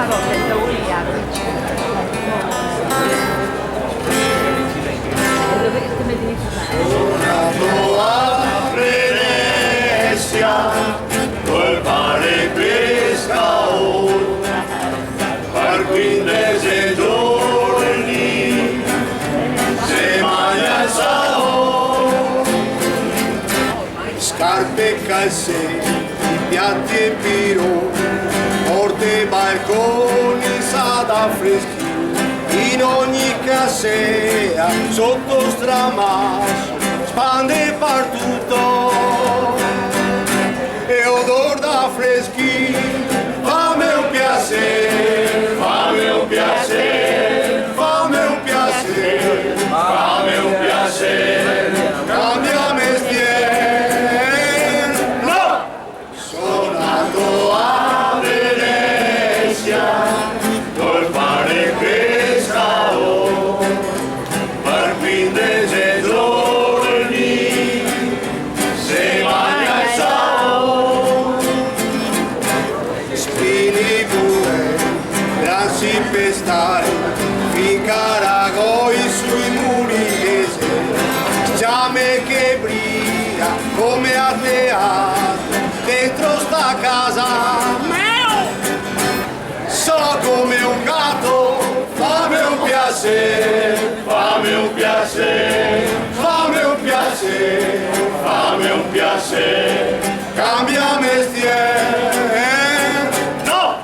carote in teoria. Come devi a Venezia, col mare pescao, per 15 giorni, se mangia il sao, scarpe e calze, piatti e piro, porte e balconi, sada freschi, in ogni casea, sotto stramasso, spande partutto, e odor da freschi, fammi un piacere, fammi un piacere, fammi un piacere, fammi un piacere, cambia mestiere, no! Sono nato a Venezia, col mare pescao, per 15 giorni, se mangia il sao. Spini pure, grassi per stare, fin caragoi sui muri ghese, sciame che brilla come a teatro, dentro sta casa. So come un gatto, fammi un piacere, fammi un piacere, fammi un piacere, fammi un piacere, cambia mestiere, no!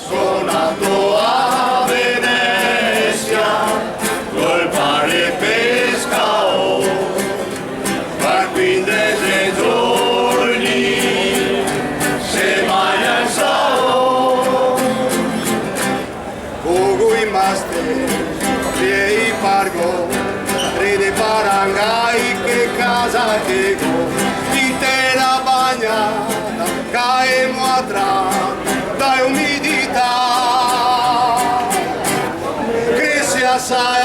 Sono nato a Venezia, col mare pescao, per 15 giorni, se mangia il sao. Pogo i master, i pargo, rede parangai che casa che go, intera bagnata, caemo atrás, dai umidità, cresce assai